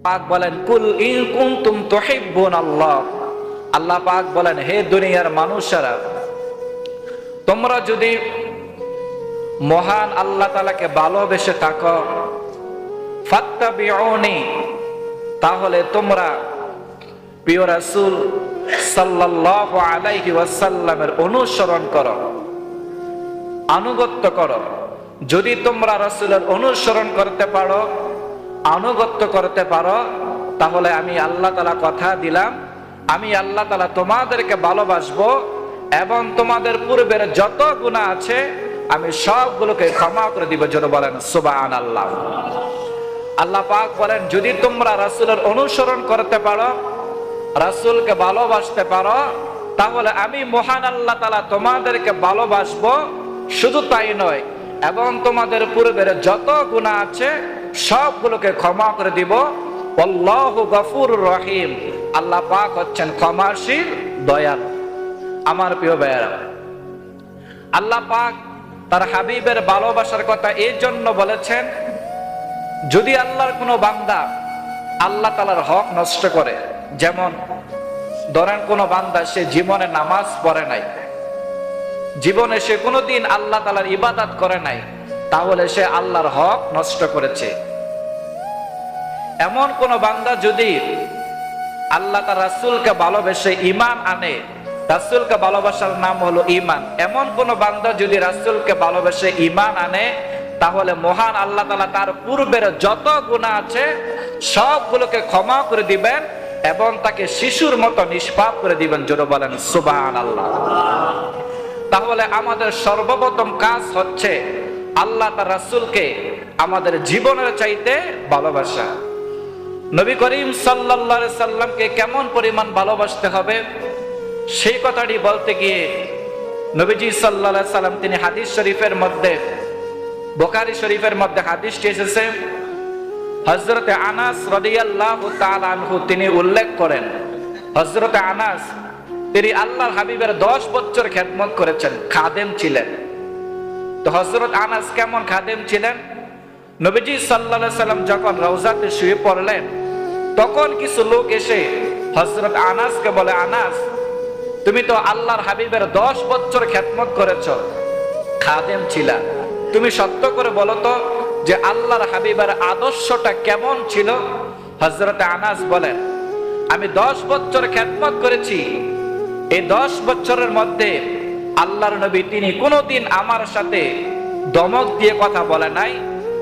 পাক বলেন কুল ইন কুনতুম তুহিব্বুনাল্লাহ, আল্লাহ পাক বলেন হে দুনিয়ার মানুষেরা, তোমরা যদি মহান আল্লাহ তাআলাকে ভালোবেসে থাকো, ফাত্তাবিউনি, তাহলে তোমরা প্রিয় রাসূল সাল্লাল্লাহু আলাইহি ওয়াসাল্লামের অনুসরণ করো, আনুগত্য করো। যদি তোমরা রাসূলের অনুসরণ করতে পারো, আনুগত্য করতে পারো, তাহলে আমি আল্লাহ তাআলা কথা দিলাম, আমি আল্লাহ তাআলা তোমাদেরকে ভালোবাসবো এবং তোমাদের পূর্বের যত গুনাহ আছে আমি সবগুলোকে ক্ষমা করে দিব। জোরে বলেন সুবহানাল্লাহ। আল্লাহ পাক বলেন যদি তোমরা রাসূলের অনুসরণ করতে পারো, রাসূলকে ভালোবাসতে পারো, তাহলে আমি মহান আল্লাহ তাআলা তোমাদেরকে ভালোবাসবো। শুধু তাই নয়, এবং তোমাদের পূর্বের যত গুনাহ আছে সবগুলোকে ক্ষমা করে দিব। আল্লাহু গফুরুর রহিম, আল্লাহ পাক হচ্ছেন ক্ষমাশীল, দয়ালু। আমার প্রিয় ভাইয়েরা, আল্লাহ পাক তার হাবিবের ভালোবাসার কথা এই জন্য বলেছেন, যদি আল্লাহর কোনো বান্দা আল্লাহ তাআলার হক নষ্ট করে, যেমন ধরেন কোনো বান্দা সে জীবনে নামাজ পড়ে নাই, জীবনে সে কোনোদিন আল্লাহ তাআলার ইবাদত করে নাই, তাহলে সে আল্লাহর হক নষ্ট করেছে। এমন কোন বান্দা যদি আল্লাহ তার রাসূলকে ভালোবেসে ঈমান আনে, রাসূলকে ভালোবাসার নাম হলো ঈমান, এমন কোন বান্দা যদি রাসূলকে ভালোবেসে ঈমান আনে, তাহলে মহান আল্লাহ তাআলা তার পূর্বের যত গুনাহ আছে সবগুলোকে ক্ষমা করে দিবেন এবং তাকে শিশুর মতো নিষ্পাপ করে দিবেন। জোরে বলেন সুবহানাল্লাহ। তাহলে আমাদের সর্বপ্রথম কাজ হচ্ছে আল্লাহ তার রাসূলকে আমাদের জীবনের চাইতে ভালোবাসা। নবী করিম সাল্লাল্লাহু আলাইহি সাল্লামকে কেমন পরিমাণ ভালোবাসতে হবে সেই কথাটি বলতে গিয়ে নবীজি সাল্লাল্লাহু আলাইহি সাল্লাম তিনি হাদিস শরীফের মধ্যে, বুখারী শরীফের মধ্যে হাদিসটি এসেছে, হযরতে আনাস রাদিয়াল্লাহু তাআলা আনহু তিনি উল্লেখ করেন, হযরতে আনাস তিনি আল্লাহর হাবিবের 10 বছর খেদমত করেছেন, খাদেম ছিলেন। তো হযরত আনাস কেমন খাদেম ছিলেন? নবীজি সাল্লাল্লাহু আলাইহি সাল্লাম যখন রওজাতে শুয়ে পড়লেন, তখন কিছু লোক এসে হযরত আনাসকে বলে, আনাস তুমি তো আল্লাহর হাবিবের 10 বছর খেদমত করেছো, খাদেম ছিলা, তুমি সত্য করে বলো তো যে আল্লাহর হাবিবের আদর্শটা কেমন ছিল? হযরত আনাস বলেন, আমি 10 বছর খেদমত করেছি, এই 10 বছরের মধ্যে আল্লাহর নবী তিনি কোনোদিন আমার সাথে দমক দিয়ে কথা বলে নাই,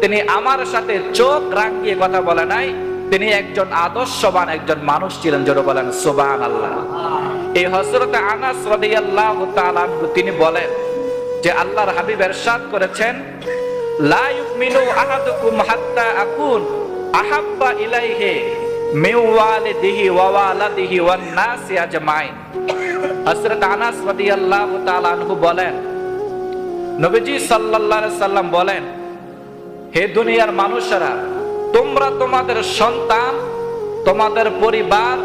তিনি আমার সাথে চোখ রাঙিয়ে কথা বলে নাই, তিনি একজন আদর্শবান একজন মানুষ ছিলেন। জোরে বলেন সুবহানাল্লাহ। এই হযরত আনাস রাদিয়াল্লাহু তাআলা আনহু তিনি বলেন যে আল্লাহর হাবিব ইরশাদ করেছেন, লা ইউমিনু আহাদুকুম হাত্তা আকুন আহাব্বা ইলাইহি মিন ওয়ালিদিহি ওয়া ওয়ালাদিহি ওয়ান নাসি আজমাইন। হযরত আনাস রাদিয়াল্লাহু তাআলা আনহু বলেন, নবীজি সাল্লাল্লাহু আলাইহি সাল্লাম বলেন, হে দুনিয়ার মানুষেরা, তোমরা তোমাদের সন্তান, তোমাদের পরিবার,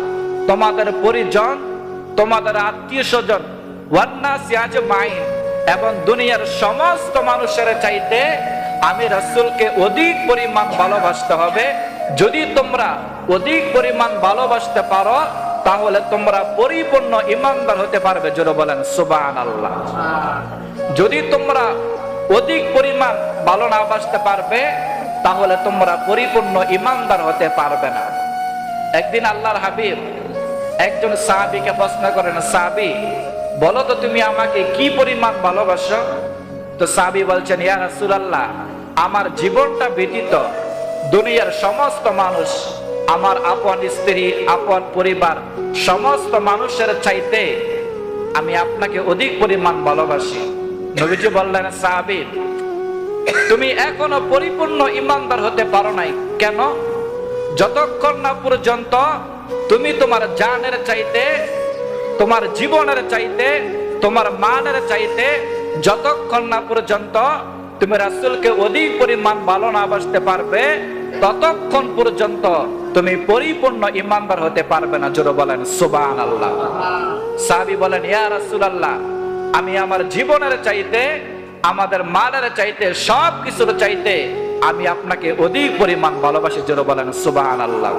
তোমাদের পরিজন, তোমাদের আত্মীয়স্বজন ওয়ান নাসি আজমাইন এবং দুনিয়ার সমস্ত মানুষের চাইতে আমি রাসূলকে অধিক পরিমাণ ভালোবাসতে হবে। যদি তোমরা অধিক পরিমাণ ভালোবাসতে পারো, তাহলে তোমরা পরিপূর্ণ ঈমানদার হতে পারবে। জোরে বলেন সুবহানাল্লাহ। যদি তোমরা অধিক পরিমাণ ভালো না বাসতে পারবে, তাহলে তোমরা পরিপূর্ণ ঈমানদার হতে পারবে না। একদিন আল্লাহর হাবিব একজন সাহাবীকে প্রশ্ন করেন, সাহাবী বলো তো তুমি আমাকে কি পরিমাণ ভালোবাসো? তো সাহাবী বলছেন, ইয়া রাসূলুল্লাহ, আমার জীবনটা ব্যতীত দুনিয়ার সমস্ত মানুষ, আমার আপন স্ত্রী, আপন পরিবার, সমস্ত মানুষের চাইতে আমি আপনাকে অধিক পরিমাণ ভালোবাসি। নবীজি বললেন, সাহাবী তুমি এখনো পরিপূর্ণ ঈমানদার হতে পারো নাই। কেন? যতক্ষণ না পর্যন্ত তুমি তোমার জানের চাইতে, তোমার জীবনের চাইতে, তোমার মানের চাইতে যতক্ষণ না পর্যন্ত তুমি রাসূলকে অধিক পরিমাণ ভালো না বাসতে পারবে, ততক্ষণ পর্যন্ত তুমি পরিপূর্ণ ঈমানদার হতে পারবে না। জোরে বলেন সুবহানাল্লাহ। সাহাবী বলেন, ইয়া রাসূলুল্লাহ, আমি আমার জীবনের চাইতে, আমাদের মালের চাইতে, সব কিছুর চাইতে আমি আপনাকে অধিক পরিমাণ ভালোবাসি। জোরে বলেন সুবহানাল্লাহ।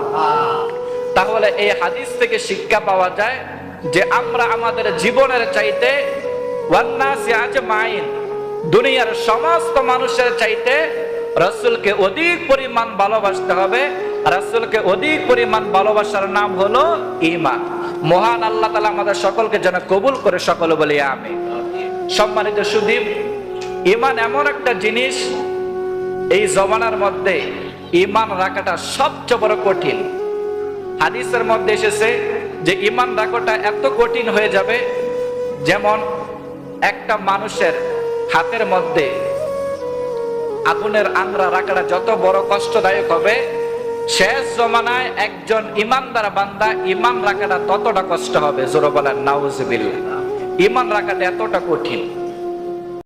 তাহলে এই হাদিস থেকে শিক্ষা পাওয়া যায় যে আমরা আমাদের জীবনের চাইতে ওয়ান্নাসি আজমাইন, দুনিয়ার সমস্ত মানুষের চাইতে রাসূলকে অধিক পরিমাণ ভালোবাসতে হবে। রাসূলকে অধিক পরিমাণ ভালোবাসার নাম হলো ঈমান। মহান আল্লাহ তাআলা আমাদের সকলকে যেন কবুল করে, সকলে বলি আমিন। সম্মানিত সুধী, ঈমান এমন একটা জিনিস, এই জমানার মধ্যে ঈমান রাখাটা সবচেয়ে বড় কঠিন। হাদিসের মধ্যে এসেছে যে ঈমান রাখাটা এত কঠিন হয়ে যাবে, যেমন একটা মানুষের হাতের মধ্যে আগুনের আংরা রাখাটা যত বড় কষ্টদায়ক হবে, শেষ জমানায় একজন ঈমানদার বান্দা ঈমান রাখাটা ততটা কষ্ট হবে। জোরে বলেন নাউজুবিল্লাহ। ঈমান রাখাটা এতটা কঠিন।